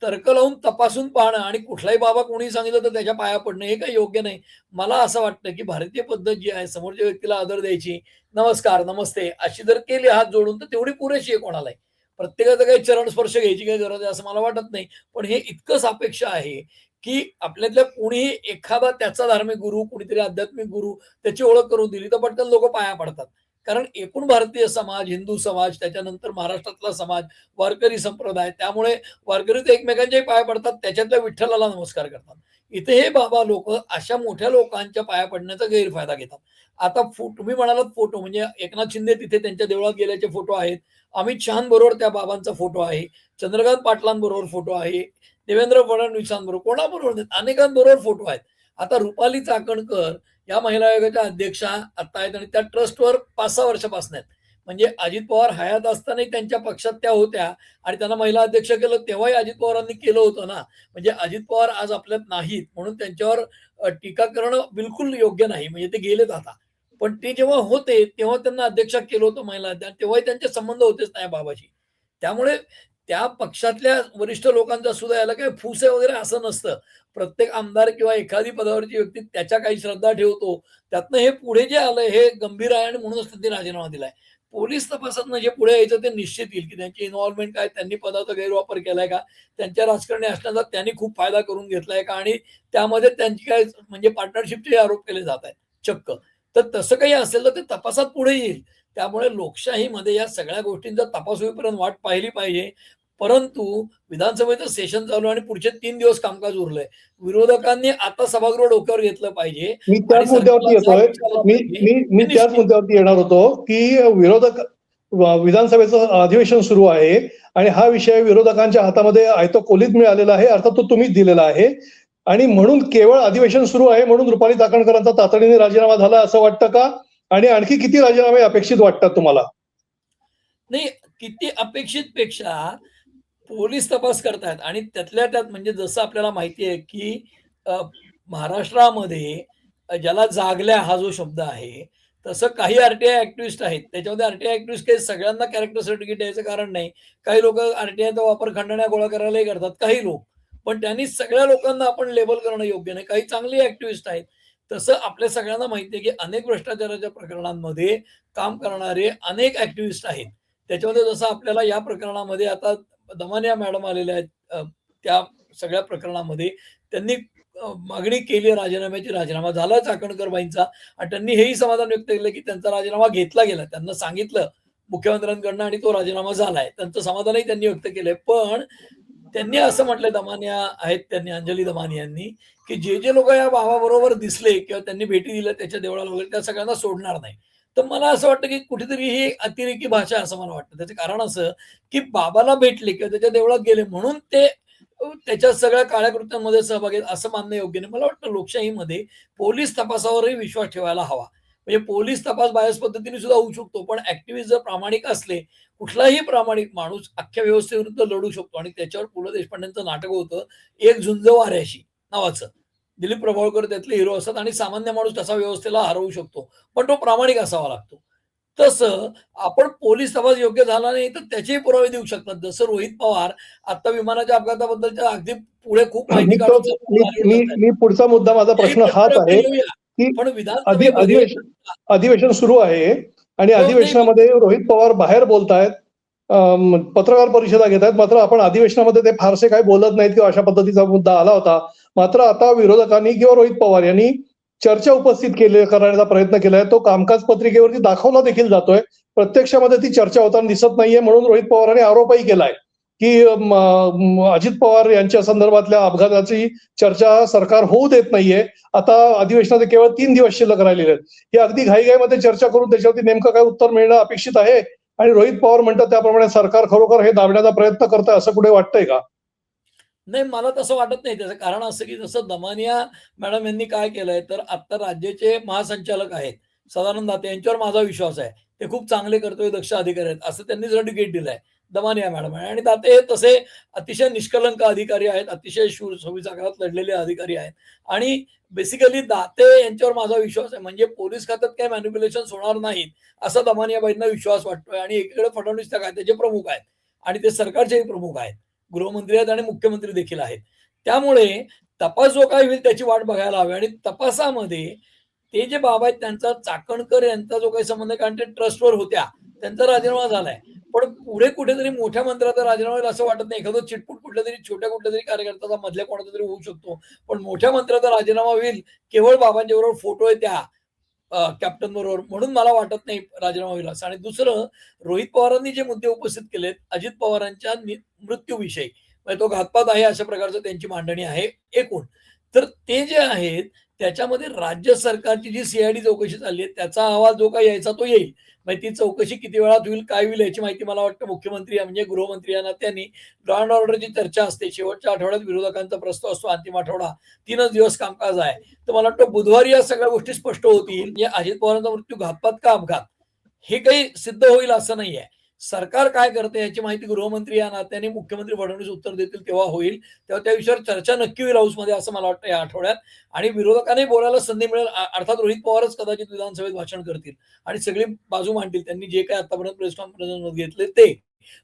तर्क लावून तपासून पाहणं आणि कुठलाही बाबा कोणी सांगितलं तर त्याच्या पाया पडणं हे काही योग्य नाही. मला असं वाटतं, की भारतीय पद्धत जी आहे समोरच्या व्यक्तीला आदर द्यायची, नमस्कार, नमस्ते अशी जर केली हात जोडून तर तेवढी पुरेशी आहे कोणालाही. प्रत्येकाचा काही चरण स्पर्श घ्यायची काही गरज आहे असं मला वाटत नाही. पण हे इतकंच अपेक्षा आहे, की आपल्यातल्या कोणीही एखादा त्याचा धार्मिक गुरु, कुणीतरी आध्यात्मिक गुरु त्याची ओळख करून दिली तर पटकन लोकं पाया पडतात. कारण एकूण भारतीय समाज, हिंदू समाज, त्याच्यानंतर महाराष्ट्रातला समाज, वारकरी संप्रदाय त्यामुळे वारकरी तर एकमेकांच्याही पाया पडतात, त्याच्यातल्या विठ्ठलाला नमस्कार करतात. इथे हे बाबा लोकं अशा मोठ्या लोकांच्या पाया पडण्याचा गैरफायदा घेतात. आता तुम्ही म्हणालात फोटो म्हणजे एकनाथ शिंदे तिथे त्यांच्या देवळात गेल्याचे फोटो आहेत. अमित शहांबरोबर त्या बाबांचा फोटो आहे. चंद्रकांत पाटलांबरोबर फोटो आहे. देवेंद्र फडणवीसांबरोबर कोणाबरोबर नाही, अनेकांबरोबर फोटो आहेत. आता रुपाली चाकणकर या महिला आयोगाच्या अध्यक्षा आता आहेत आणि त्या ट्रस्टवर 5-6 वर्षापासून आहेत. म्हणजे अजित पवार हयात असतानाही त्यांच्या पक्षात त्या होत्या आणि त्यांना महिला अध्यक्ष केलं तेव्हाही अजित पवारांनी केलं होतं ना. म्हणजे अजित पवार आज आपल्यात नाहीत म्हणून त्यांच्यावर टीका करणं बिलकुल योग्य नाही. म्हणजे ते गेलेत आता. पण ते जेव्हा होते तेव्हा त्यांना अध्यक्ष केलं होतं महिला अध्यक्ष तेव्हाही त्यांचे संबंध होतेच ना या बाबाशी. त्यामुळे त्या पक्षातल्या वरिष्ठ लोकांचा सुद्धा याला काही फूस आहे वगैरे असं नसतं. प्रत्येक आमदार किंवा एखादी पदावरची व्यक्ती त्याच्या काही श्रद्धा ठेवतो. त्यातनं हे पुढे जे आलंय हे गंभीर आहे आणि म्हणूनच त्यांनी राजीनामा दिलाय. पोलीस तपासातनं जे पुढे यायचं ते निश्चित येईल, की त्यांची इन्व्हॉल्वमेंट काय, त्यांनी पदाचा गैरवापर केलाय का? त्यांच्या राजकारणी असण्याचा त्यांनी खूप फायदा करून घेतलाय का? आणि त्यामध्ये त्यांची काय म्हणजे पार्टनरशिपचे आरोप केले जात आहेत चक्क. तर तसं काही असेल तर ते तपासात पुढे येईल. त्यामुळे लोकशाहीमध्ये या सगळ्या गोष्टींचा तपास होईपर्यंत वाट पाहिली पाहिजे. परंतु विधानसभेचं सेशन चालू आहे आणि पुढचे 3 दिवस कामकाज उरलंय. विरोधकांनी आता सभागृह डोक्यावर घेतलं पाहिजे मी आणि त्याच मुद्द्यावरती सरकारला जाग येतोय. विचारला मी पाहिजे. मी मी हे त्याच निश्चित. मुद्द्यावरती येणार होतो, की विरोधक विधानसभेचं अधिवेशन सुरू आहे आणि हा विषय विरोधकांच्या हातामध्ये आयतं मिळालेला आहे. अर्थात तो तुम्हीच दिलेला आहे आणि म्हणून केवळ अधिवेशन सुरू आहे म्हणून रुपाली चाकणकरांचा तातडीने राजीनामा झाला असं वाटतं का? आणि आणखी किती राजीनामे अपेक्षित वाटतात तुम्हाला? नाही, किती अपेक्षित पेक्षा पोलीस तपास करतायत आणि त्यातल्या त्यात म्हणजे जसं आपल्याला माहिती आहे, की अ, महाराष्ट्रामध्ये ज्याला जागल्या हा जो शब्द आहे, तसं काही आर-टी-आय ॲक्टिव्हिस्ट आहेत. त्याच्यामध्ये आर-टी-आय ॲक्टिव्हिस्ट काही सगळ्यांना कॅरेक्टर सर्टिफिकेट द्यायचं कारण नाही. काही लोकं आर-टी-आयचा वापर खंडण्या गोळा करायलाही करतात, काही लोक. पण त्यांनी सगळ्या लोकांना आपण लेबल करणं योग्य नाही. काही चांगली ॲक्टिव्हिस्ट आहेत. तसं आपल्या सगळ्यांना माहिती आहे, की अनेक भ्रष्टाचाराच्या प्रकरणांमध्ये काम करणारे अनेक ॲक्टिव्हिस्ट आहेत. त्याच्यामध्ये जसं आपल्याला या प्रकरणामध्ये आता दमानिया मॅडम आलेल्या आहेत. त्या सगळ्या प्रकरणामध्ये त्यांनी मागणी केली राजीनाम्याची, राजीनामा झाला चाकणकरबाईंचा आणि त्यांनी हेही समाधान व्यक्त केलं, की त्यांचा राजीनामा घेतला गेला. त्यांना सांगितलं मुख्यमंत्र्यांकडनं आणि तो राजीनामा झालाय. त्यांचं समाधानही त्यांनी व्यक्त केलंय. पण त्यांनी असं म्हटलंय दमानिया आहेत त्यांनी अंजली दमानिया यांनी, की जे लोकं या भावाबरोबर दिसले किंवा त्यांनी भेटी दिल्या त्याच्या देवळाला वगैरे त्या सगळ्यांना सोडणार नाही. तर मला असं वाटतं, की कुठेतरी ही अतिरेकी भाषा आहे असं मला वाटतं. त्याचं कारण असं, की बाबाला भेटले किंवा त्याच्या देवळात गेले म्हणून ते त्याच्या सगळ्या काळ्या कृत्यांमध्ये सहभागी आहेत असं मानणं योग्य नाही. मला वाटतं लोकशाहीमध्ये पोलीस तपासावरही विश्वास ठेवायला हवा. म्हणजे पोलीस तपास बायस पद्धतीने सुद्धा होऊ शकतो. पण ॲक्टिव्हिस्ट जर प्रामाणिक असले, कुठलाही प्रामाणिक माणूस अख्ख्या व्यवस्थेविरुद्ध लढू शकतो आणि त्याच्यावर पु. ल. देशपांडेंचं नाटक होतं, एक झुंज वाऱ्याशी नावाचं. दिलीप प्रभावळकर त्यातले हिरो असतात आणि सामान्य माणूस तसा व्यवस्थेला हरवू शकतो. पण तो प्रामाणिक असावा लागतो. तसं आपण पोलीस तपास योग्य झाला नाही तर त्याचेही पुरावे देऊ शकतात. जसं रोहित पवार आता विमानाच्या अपघाताबद्दलच्या अगदी पुढे खूप माहिती मी तो काढून मी भारुड मी करतायत. मी पुढचा मुद्दा माझा त्याही प्रश्न हाच प्रक्रिया आपण आहे, येऊया. की पण विधानसभेमध्ये अधिवेशन अधिवेशन सुरू आहे आणि हो, नाही अधिवेशनामध्ये रोहित पवार बाहेर बोलतायत, पत्रकार परिषदा घेत आहेत. मात्र आपण अधिवेशनामध्ये ते फारसे काही बोलत नाहीत किंवा अशा पद्धतीचा मुद्दा आला होता. मात्र आता विरोधकांनी किंवा रोहित पवार यांनी चर्चा उपस्थित करण्याचा प्रयत्न केलाय. तो कामकाज पत्रिकेवरती दाखवला देखील जातोय. प्रत्यक्षामध्ये ती चर्चा होताना दिसत नाहीये म्हणून रोहित पवारांनी आरोपही केलाय, की अजित पवार यांच्या संदर्भातल्या अपघाताची चर्चा सरकार होऊ देत नाहीये. आता अधिवेशनाचे केवळ 3 दिवस शिल्लक राहिलेले आहेत. ही अगदी घाईघाईमध्ये चर्चा करून त्याच्यावरती नेमकं काय उत्तर मिळणं अपेक्षित आहे आणि रोहित पवार म्हणतात त्याप्रमाणे सरकार खरोखर हे दाबण्याचा प्रयत्न करतंय असं कुठे वाटतंय का? नाही, मला तसं वाटत नाही. त्याचं कारण असं, की जसं दमानिया मॅडम यांनी काय केलंय, तर आता राज्याचे महासंचालक आहेत सदानंद दाते, यांच्यावर माझा विश्वास आहे. ते खूप चांगले कर्तव्यदक्ष अधिकारी आहेत, असं त्यांनी सर्टिफिकेट दिलंय. दमानिया मॅडम आहे आणि दाते हे तसे अतिशय निष्कलंक अधिकारी आहेत, अतिशय शूर 26 आकड्यात लढलेले अधिकारी आहेत आणि बेसिकली दाते यांच्यावर माझा विश्वास आहे. म्हणजे पोलीस खात्यात काही मॅनिप्युलेशन्स होणार नाहीत, असा दमानियाबाईंना विश्वास वाटतोय आणि एकीकडे फडणवीस त्या खात्याचे प्रमुख आहेत आणि ते सरकारचेही प्रमुख आहेत. गृहमंत्री आहेत आणि मुख्यमंत्री देखील आहेत. त्यामुळे तपास जो काही होईल त्याची वाट बघायला हवी आणि तपासामध्ये ते जे बाबा आहेत त्यांचा चाकणकर यांचा जो काही संबंध आहे, कारण ते ट्रस्टवर होत्या. त्यांचा राजीनामा झालाय. पण पुढे कुठेतरी मोठ्या मंत्र्याचा राजीनामा होईल असं वाटत नाही. एखादं चिटपूट कुठल्यातरी छोट्या कुठल्यातरी कार्यकर्त्याचा मधल्या कोणाचा तरी होऊ शकतो. पण मोठ्या मंत्र्याचा राजीनामा होईल केवळ बाबांच्या बरोबर फोटो आहे त्या कॅप्टन बरोबर म्हणून मला वाटत नाही राजीनामा होईल असं. आणि दुसरं रोहित पवारांनी जे मुद्दे उपस्थित केलेत अजित पवारांच्या मृत्यूविषयी म्हणजे तो घातपात आहे अशा प्रकारचं त्यांची मांडणी आहे एकूण. तर ते जे आहेत त्याच्यामध्ये राज्य सरकारची जी सीआयडी चौकशी चालली आहे त्याचा अहवाल जो काही यायचा तो येईल. म्हणजे ती चौकशी किती वेळात होईल, काय होईल याची माहिती मला वाटतं मुख्यमंत्री म्हणजे गृहमंत्री या नात्याने लॉ अँड ऑर्डरची चर्चा असते. शेवटच्या आठवड्यात विरोधकांचा प्रस्ताव असतो अंतिम आठवडा. 3च दिवस कामकाज आहे. तर मला वाटतं बुधवारी या सगळ्या गोष्टी स्पष्ट होतील. म्हणजे अजित पवारांचा मृत्यू घातपात का अपघात हे काही सिद्ध होईल असं नाहीये. सरकार काय करते याची माहिती गृहमंत्री या नात्याने मुख्यमंत्री फडणवीस उत्तर देतील तेव्हा होईल. तेव्हा त्या विषयावर चर्चा नक्की होईल हाऊसमध्ये असं मला वाटतं या आठवड्यात. आणि विरोधकांनाही बोलायला संधी मिळेल. अर्थात रोहित पवारच कदाचित विधानसभेत भाषण करतील आणि सगळी बाजू मांडतील. त्यांनी जे काही आतापर्यंत प्रेस कॉन्फरन्स घेतले ते.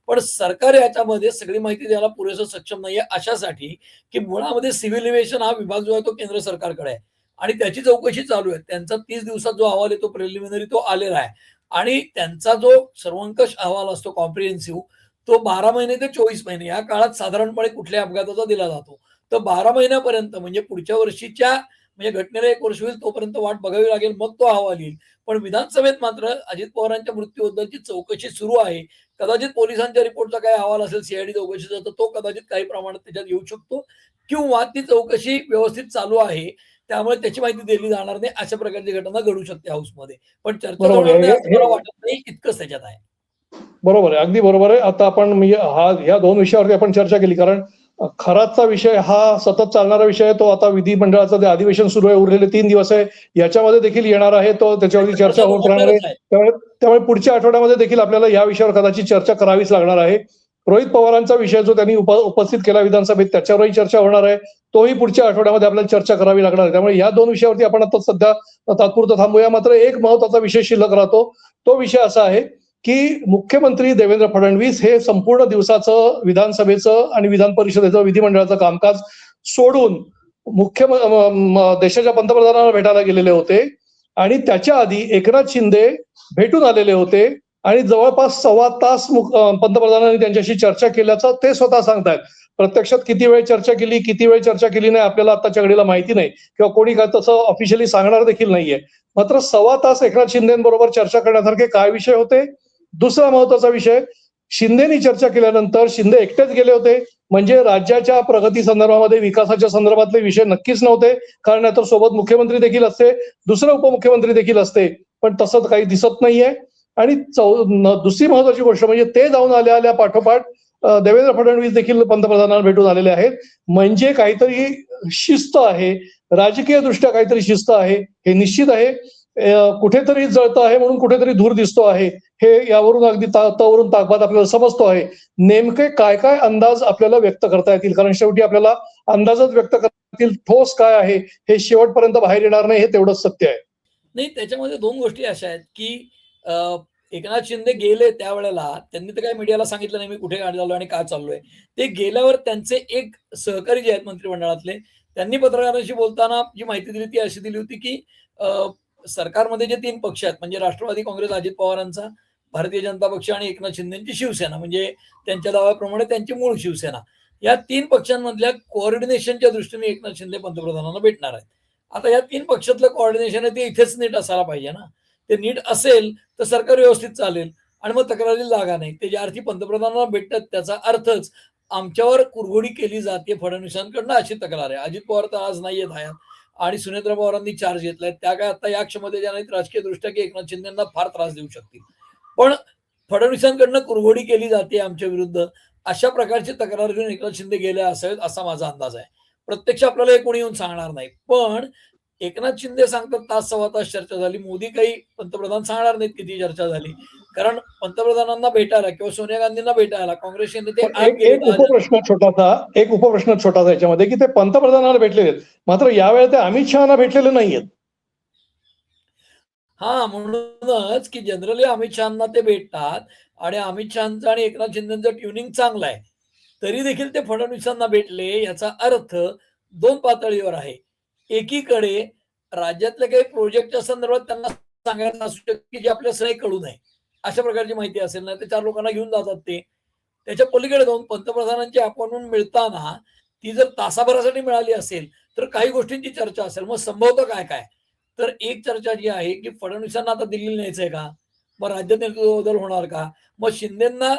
पण सरकार याच्यामध्ये सगळी माहिती द्यायला पुरेसं सक्षम नाहीये अशासाठी, की मुळामध्ये सिव्हिल एव्हिएशन हा विभाग जो आहे तो केंद्र सरकारकडे आहे आणि त्याची चौकशी चालू आहे. त्यांचा 30 दिवसात जो अहवाल आहे तो प्रिलिमिनरी तो आलेला आहे आणि त्यांचा जो सर्वंकष अहवाल असतो कॉम्प्रिहेन्सिव्ह तो 12 महिने ते 24 महिने या काळात साधारणपणे कुठल्याही अपघाताचा दिला जातो. तर 12 महिन्यापर्यंत म्हणजे पुढच्या वर्षीच्या म्हणजे घटनेला 1 वर्ष होईल तोपर्यंत वाट बघावी लागेल, मग तो अहवाल येईल. पण विधानसभेत मात्र अजित पवारांच्या मृत्यूबद्दलची चौकशी सुरू आहे. कदाचित पोलिसांच्या रिपोर्टचा काही अहवाल असेल सीआयडी चौकशीचा तर तो कदाचित काही प्रमाणात त्याच्यात येऊ शकतो किंवा ती चौकशी व्यवस्थित चालू आहे. त्यामुळे त्याची माहिती दिली जाणार नाही अशा प्रकारची घटना घडू शकते हाऊसमध्ये. पण चर्चा बरोबर होणार आहे. नाही असं मला वाटत नाही. इतकंच त्याच्यात आहे. बरोबर आहे. अगदी बरोबर आहे. आता आपण म्हणजे ह्या 2 विषयावरती आपण चर्चा केली. कारण खरातचा विषय हा सतत चालणारा विषय आहे. तो आता विधिमंडळाचं जे अधिवेशन सुरू आहे, उरलेले 3 दिवस आहे. याच्यामध्ये देखील येणार आहे. तो त्याच्यावरती त्याच्यात चर्चा चर्चा होत राहणार आहे. होणारच आहे. त्यामुळे त्यामुळे पुढच्या आठवड्यामध्ये देखील आपल्याला या विषयावर कदाचित चर्चा करावीच लागणार आहे. रोहित पवारांचा विषय जो त्यांनी उपस्थित केला विधानसभेत त्याच्यावरही चर्चा होणार आहे. तोही पुढच्या आठवड्यामध्ये आपल्याला चर्चा करावी लागणार आहे. त्यामुळे या 2 विषयावरती आपण आता सध्या तात्पुरतं थांबूया. मात्र एक महत्त्वाचा विषय शिल्लक राहतो. तो विषय असा आहे की मुख्यमंत्री देवेंद्र फडणवीस हे संपूर्ण दिवसाचं विधानसभेचं आणि विधान परिषदेचं विधिमंडळाचं कामकाज सोडून देशाच्या पंतप्रधानांना भेटायला गेलेले होते आणि त्याच्या आधी एकनाथ शिंदे भेटून आलेले होते आणि जवळपास 1.25 तास पंतप्रधानांनी त्यांच्याशी चर्चा केल्याचं ते स्वतः सांगतायत. प्रत्यक्षात किती वेळ चर्चा केली, किती वेळ चर्चा केली नाही आपल्याला आताच्या घडीला माहिती नाही किंवा कोणी काय तसं ऑफिशियली सांगणार देखील नाहीये. मात्र 1.25 तास एकनाथ शिंदेबरोबर चर्चा करण्यासारखे काय विषय होते? दुसरा महत्वाचा विषय, शिंदेनी चर्चा केल्यानंतर शिंदे एकटेच गेले होते म्हणजे राज्याच्या प्रगती संदर्भामध्ये विकासाच्या संदर्भातले विषय नक्कीच नव्हते. कारण नाहीतर सोबत मुख्यमंत्री देखील असते, दुसरे उपमुख्यमंत्री देखील असते. पण तसं काही दिसत नाहीये. आणि दुसरी महत्वाची गोष्ट म्हणजे ते जाऊन आल्या पाठोपाठ देवेंद्र फडणवीस देखील पंतप्रधानांना भेटून आलेले आहेत. म्हणजे काहीतरी शिस्त आहे, राजकीय दृष्ट्या काहीतरी शिस्त आहे हे निश्चित आहे. कुठेतरी जळतं आहे म्हणून कुठेतरी धूर दिसतो आहे हे यावरून अगदी तवरून ताकद आपल्याला समजतो आहे. नेमके काय काय अंदाज आपल्याला व्यक्त करता येतील कारण शेवटी आपल्याला अंदाजच व्यक्त करतील. ठोस काय आहे हे शेवटपर्यंत बाहेर येणार नाही हे तेवढंच सत्य आहे. नाही त्याच्यामध्ये 2 गोष्टी अशा आहेत, की एकनाथ शिंदे गेले त्यावेळेला त्यांनी तर काही मीडियाला सांगितलं नाही मी कुठे झालो आणि काय चाललोय. ते गेल्यावर त्यांचे एक सहकारी जे आहेत मंत्रिमंडळातले त्यांनी पत्रकारांशी बोलताना जी माहिती दिली ती अशी दिली होती, की सरकारमध्ये जे 3 पक्ष आहेत म्हणजे राष्ट्रवादी काँग्रेस अजित पवारांचा, भारतीय जनता पक्ष आणि एकनाथ शिंदेची शिवसेना म्हणजे त्यांच्या दाव्याप्रमाणे त्यांची मूळ शिवसेना. या 3 पक्षांमधल्या कोऑर्डिनेशनच्या दृष्टीने एकनाथ शिंदे पंतप्रधानांना भेटणार आहेत. आता या 3 पक्षातलं कोऑर्डिनेशन आहे ते इथेच नीट असायला पाहिजे ना. ते नीट असेल तर सरकार व्यवस्थित चालेल आणि मग तक्रारीला जागा नाही. ते ज्या अर्थी पंतप्रधानांना भेटतात त्याचा अर्थच आमच्यावर कुरघोडी केली जाते फडणवीसांकडनं अशी तक्रार आहे. अजित पवार तर आज नाहीयेत हयात आणि सुनेत्रा पवारांनी चार्ज घेतलाय. त्या काय आता या क्षमतेच्या नाहीत राजकीयदृष्ट्या की एकनाथ शिंदेंना फार त्रास देऊ शकतील. पण फडणवीसांकडनं कुरघोडी केली जाते आमच्या विरुद्ध. अशा प्रकारची तक्रार घेऊन एकनाथ शिंदे गेले असावेत असा माझा अंदाज आहे. प्रत्यक्ष आपल्याला हे कोणी येऊन सांगणार नाही. पण एकनाथ शिंदे सांगतात तास सव्वा तास चर्चा झाली. मोदी काही पंतप्रधान सांगणार नाहीत किती चर्चा झाली. कारण पंतप्रधानांना भेटायला किंवा सोनिया गांधींना भेटायला काँग्रेसचे नेते पण आत एक गेले एक उपप्रश्न छोटासा एक उपप्रश्न छोटासा याच्यामध्ये की ते पंतप्रधानाला भेटलेले आहेत, मात्र यावेळेला ते अमित शहाना भेटलेले नाहीयेत. हां, म्हणूनच की जनरली अमित शहाना ते भेटतात आणि अमित शहाचं आणि एकनाथ शिंदेचं ट्युनिंग चांगलं आहे. तरी देखील ते फडणवीसांना भेटले याचा अर्थ 2 पातळीवर आहे. एकीकडे राज्यातल्या काही प्रोजेक्टच्या संदर्भात त्यांना सांगायचं असू शकतं, की जे आपल्याला सगळे कळू नये. अशा प्रकारची माहिती असेल ना, ते 4 लोकांना घेऊन जातात ते. त्याच्या पलीकडे जाऊन पंतप्रधानांची अपॉइंटमेंट मिळताना ती जर तासाभरासाठी मिळाली असेल, तर काही गोष्टींची चर्चा असेल. मग संभवतं काय-काय? तर एक चर्चा जी आहे, की फडणवीसांना आता दिल्लीला न्यायचंय का? मग राज्यात नेतृत्व बदल होणार का? मग शिंदेंना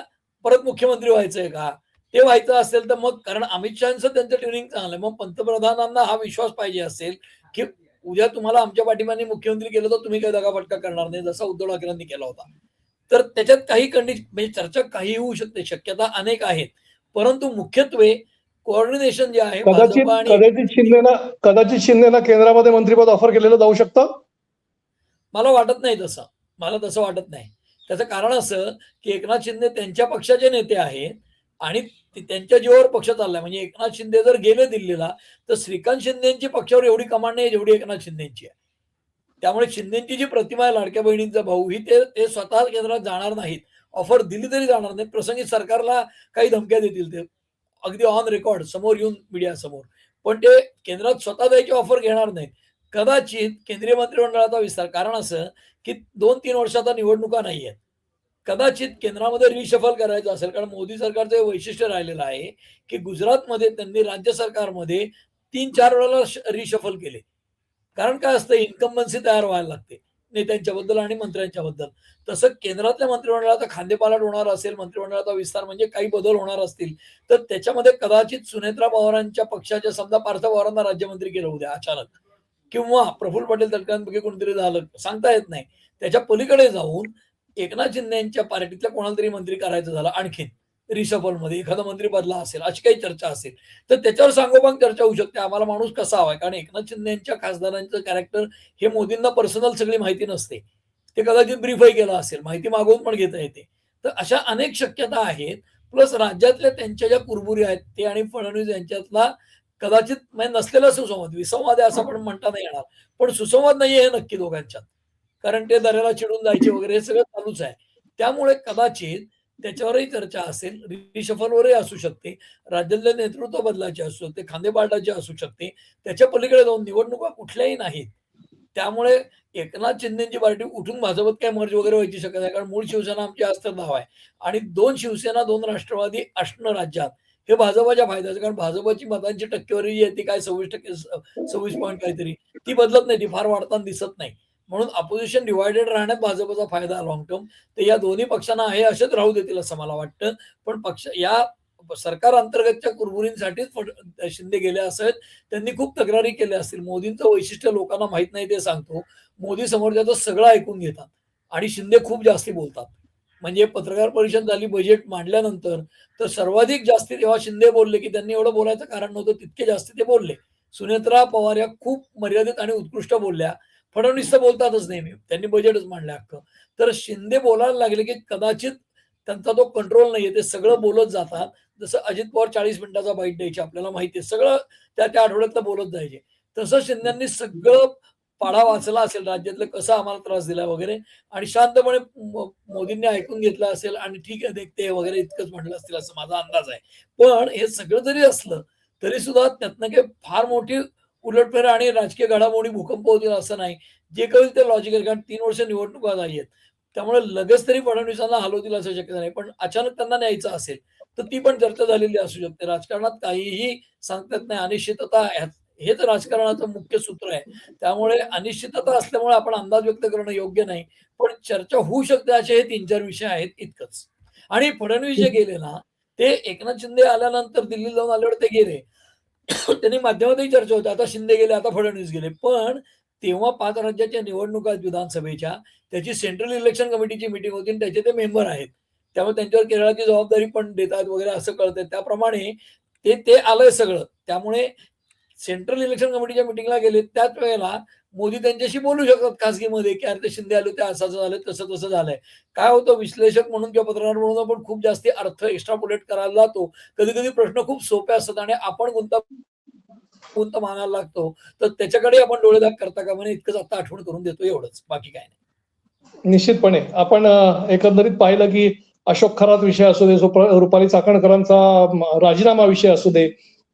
परत मुख्यमंत्री व्हायचंय का? ते व्हायचं असेल तर मग कारण अमित शहाचं त्यांचं ट्युनिंग चांगलं आहे. मग पंतप्रधानांना हा विश्वास पाहिजे असेल, की उद्या तुम्हाला आमच्या पाठीमागे मुख्यमंत्री केलं तर तुम्ही काही दगाफटका करणार नाही, जसा उद्धव ठाकरेंनी केला होता. तर त्याच्यात काही म्हणजे चर्चा काहीही होऊ शकते, शक्यता अनेक आहेत. परंतु मुख्यत्वे कोऑर्डिनेशन जे आहे कदाचित भाजप आणि कदाचित शिंदेना कदाचित शिंदेना केंद्रामध्ये मंत्रिपद ऑफर केलेलं जाऊ शकतं. मला वाटत नाही तसं. मला तसं वाटत नाही. त्याचं कारण असं, की एकनाथ शिंदे त्यांच्या पक्षाचे नेते आहेत आणि त्यांच्या जीवावर पक्ष चाललाय. म्हणजे एकनाथ शिंदे जर गेले दिल्लीला, तर श्रीकांत शिंदेची पक्षावर एवढी कमांड नाही जेवढी एकनाथ शिंदेची आहे. त्यामुळे शिंदेची जी प्रतिमा आहे लाडक्या बहिणींचा भाऊ, ही ते ते स्वतः केंद्रात जाणार नाहीत. ऑफर दिली तरी जाणार नाहीत. प्रसंगी सरकारला काही धमक्या देतील ते. अगदी ऑन रेकॉर्ड समोर येऊन मीडियासमोर. पण ते केंद्रात स्वतः द्यायची ऑफर घेणार नाहीत. कदाचित केंद्रीय मंत्रिमंडळाचा विस्तार कारण असं, की 2-3 वर्ष आता निवडणुका नाहीयेत. कदाचित केंद्रामध्ये रिशफल करायचं असेल, कारण मोदी सरकारचं हे वैशिष्ट्य राहिलेलं आहे, की गुजरातमध्ये त्यांनी राज्य सरकारमध्ये 3-4 वेळेला रिशफल केले. कारण काय असतं इन्कम्बन्सी तयार व्हायला लागते नेत्यांच्याबद्दल आणि मंत्र्यांच्याबद्दल. तसं केंद्रातल्या मंत्रिमंडळाचा खांदेपालट होणार असेल, मंत्रिमंडळाचा विस्तार म्हणजे काही बदल होणार असतील, तर त्याच्यामध्ये कदाचित सुनेत्रा पवारांच्या पक्षाच्या समजा पार्थ पवारांना राज्यमंत्री केलं उद्या अचानक किंवा प्रफुल्ल पटेल तडकांपैकी कोणीतरी झालं, सांगता येत नाही. त्याच्या पलीकडे जाऊन एकनाथ शिंदेच्या पार्टीतल्या कोणाला तरी मंत्री करायचं झालं आणखीन रिशफलमध्ये एखादा मंत्री बदला असेल, अशी काही चर्चा असेल, तर त्याच्यावर सांगोपांग चर्चा होऊ शकते. आम्हाला माणूस कसा हवाय? कारण एकनाथ शिंदेच्या खासदारांचं कॅरेक्टर हे मोदींना पर्सनल सगळी माहिती नसते. ते कदाचित ब्रीफही केलं असेल, माहिती मागवून पण घेता येते. तर अशा अनेक शक्यता आहेत. प्लस राज्यातल्या त्यांच्या ज्या कुरबुरी आहेत, ते आणि फडणवीस यांच्यातला कदाचित म्हणजे नसलेला सुसंवाद, विसंवाद आहे असं पण म्हणता नाही येणार. पण सुसंवाद नाहीये हे नक्की दोघांच्यात. कारण ते दऱ्याला चिडून जायचे वगैरे हे सगळं चालूच आहे. त्यामुळे कदाचित त्याच्यावरही चर्चा असेल, रिशफलवरही असू शकते, राज्यातले नेतृत्व बदलाचे असू शकते, खांदेपाटाचे असू शकते. त्याच्या पलीकडे जाऊन निवडणुका कुठल्याही नाहीत. त्यामुळे एकनाथ शिंदेची पार्टी उठून भाजपत काय मर्ज वगैरे व्हायची शक्यता आहे. कारण मूळ शिवसेना आमची आज नाव आहे आणि 2 शिवसेना, 2 राष्ट्रवादी असणं राज्यात हे भाजपच्या फायद्याचं. कारण भाजपची मतांची टक्केवारी जी आहे ती काय 26% 26 पॉइंट काहीतरी ती बदलत नाही. ती फार वाढताना दिसत नाही. म्हणून अपोझिशन डिव्हायडेड राहण्यात भाजपचा फायदा लाँग टर्म. तर या दोन्ही पक्षांना आहे असेच राहू देतील असं मला वाटतं. पण पक्ष या सरकार अंतर्गतच्या कुरबुरींसाठीच शिंदे गेले असावेत. त्यांनी खूप तक्रारी केल्या असतील. मोदींचं वैशिष्ट्य लोकांना माहीत नाही ते सांगतो. मोदी समोरच्याचं सगळं ऐकून घेतात आणि शिंदे खूप जास्ती बोलतात. म्हणजे पत्रकार परिषद झाली बजेट मांडल्यानंतर, तर सर्वाधिक जास्ती तेव्हा शिंदे बोलले, की त्यांनी एवढं बोलायचं कारण नव्हतं, तितके जास्ती ते बोलले. सुनेत्रा पवार या खूप मर्यादित आणि उत्कृष्ट बोलल्या. फडणवीस तर बोलतातच नेहमी. त्यांनी बजेटच मांडलं अख्खं. तर शिंदे बोलायला लागले, की कदाचित त्यांचा तो कंट्रोल नाहीये. ते सगळं बोलत जातात. जसं अजित पवार 40 मिनिटाचा बाईट द्यायचे आपल्याला माहिती आहे. सगळं त्या आठवड्यातलं बोलत जायचे. तसं शिंदेंनी सगळं पाढा वाचला असेल राज्यातलं कसा आम्हाला त्रास दिला वगैरे आणि शांतपणे मोदींनी ऐकून घेतलं असेल आणि ठीक आहे देखते है वगैरे इतकंच म्हटलं असतील असं माझा अंदाज आहे. पण हे सगळं जरी असलं, तरी सुद्धा त्यातनं काही फार मोठी उलटफेर आणि राजकीय घडामोडी भूकंप होतील असं नाही. जे काही ते लॉजिकल कारण 3 वर्ष निवडणुका झाली आहेत. त्यामुळे लगेच तरी फडणवीसांना हलवतील असं शक्यता नाही. पण अचानक त्यांना न्यायचं असेल, तर ती पण चर्चा झालेली असू शकते. राजकारणात काहीही सांगता येत नाही. अनिश्चितता हेच राजकारणाचं मुख्य सूत्र आहे. त्यामुळे अनिश्चितता असल्यामुळे आपण अंदाज व्यक्त करणं योग्य नाही. पण चर्चा होऊ शकते असे हे 3-4 विषय आहेत इतकंच. आणि फडणवीस जे गेले ना, ते एकनाथ शिंदे आल्यानंतर दिल्लीला जाऊन आल्यावर ते गेले. त्यांनी माध्यमातही चर्चा होती. आता शिंदे गेले, आता फडणवीस गेले. पण तेव्हा 5 राज्याच्या निवडणुका आहेत विधानसभेच्या. त्याची सेंट्रल इलेक्शन कमिटीची मीटिंग होती आणि त्याचे ते मेंबर आहेत. त्यामुळे त्यांच्यावर केरळाची जबाबदारी पण देतात वगैरे असं कळतंय. त्याप्रमाणे ते आलंय सगळं. त्यामुळे सेंट्रल इलेक्शन कमिटीच्या मिटिंगला गेले त्याच वेळेला मोदी त्यांच्याशी बोलू शकतात खासगीमध्ये, की "अरे, ते शिंदे आले होते, असं झालं, तसं झालंय." काय होतं, विश्लेषक म्हणून किंवा पत्रकार म्हणून आपण खूप जास्ती अर्थ एक्स्ट्रापोलेट करायला जातो. कधी-कधी प्रश्न खूप सोपे असतात आणि आपण गुंतागुंत मानायला लागतो. तर त्याच्याकडे आपण डोळेझाक करता कामा नये इतकंच आता आठवण करून देतो एवढंच. बाकी काय नाही. निश्चितपणे आपण एकंदरीत पाहिलं की अशोक खरात विषय असू दे, रुपाली चाकणकरांचा राजीनामा विषय असू दे,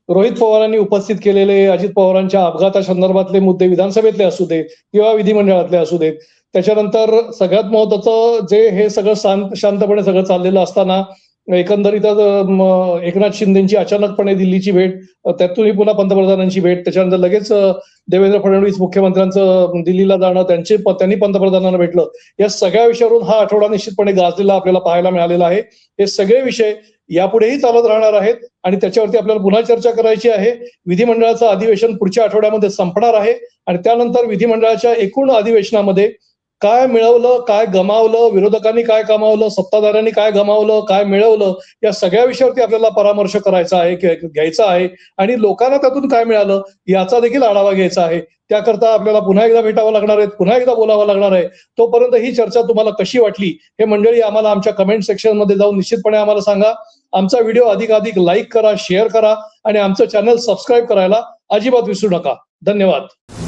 रोहित पवारांनी उपस्थित केलेले अजित पवारांच्या अपघातासंदर्भातले मुद्दे विधानसभेतले असू दे किंवा विधिमंडळातले असू देत. त्याच्यानंतर सगळ्यात महत्वाचं जे हे सगळं शांतपणे सगळं चाललेलं असताना एकंदरीतच एकनाथ शिंदेची अचानकपणे दिल्लीची भेट, त्यातूनही पुन्हा पंतप्रधानांची भेट, त्याच्यानंतर लगेच देवेंद्र फडणवीस मुख्यमंत्र्यांचं दिल्लीला जाणं, त्यांनी पंतप्रधानांना भेटलं. या सगळ्या विषयावरून हा आठवडा निश्चितपणे गाजलेला आपल्याला पाहायला मिळालेला आहे. हे सगळे विषय यापुढेही चालत राहणार आहेत आणि त्याच्यावरती आपल्याला पुन्हा चर्चा करायची आहे. विधिमंडळाचं अधिवेशन पुढच्या आठवड्यामध्ये संपणार आहे आणि त्यानंतर विधिमंडळाच्या एकूण अधिवेशनामध्ये काय मिळवलं, काय गमावलं, विरोधकांनी काय कमावलं, सत्ताधाऱ्यांनी काय गमावलं, काय मिळवलं, या सगळ्या विषयावरती आपल्याला परामर्श करायचा आहे, घ्यायचा आहे आणि लोकांना त्यातून काय मिळालं याचा देखील आढावा घ्यायचा आहे. त्याकरता आपल्याला पुन्हा एकदा भेटावं लागणार आहे, पुन्हा एकदा बोलावं लागणार आहे. तोपर्यंत ही चर्चा तुम्हाला कशी वाटली हे मंडळी आम्हाला आमच्या कमेंट सेक्शनमध्ये जाऊन निश्चितपणे आम्हाला सांगा. आमचा व्हिडिओ अधिकाधिक लाईक करा, शेअर करा आणि आमचं चॅनल सबस्क्राईब करायला अजिबात विसरू नका. धन्यवाद.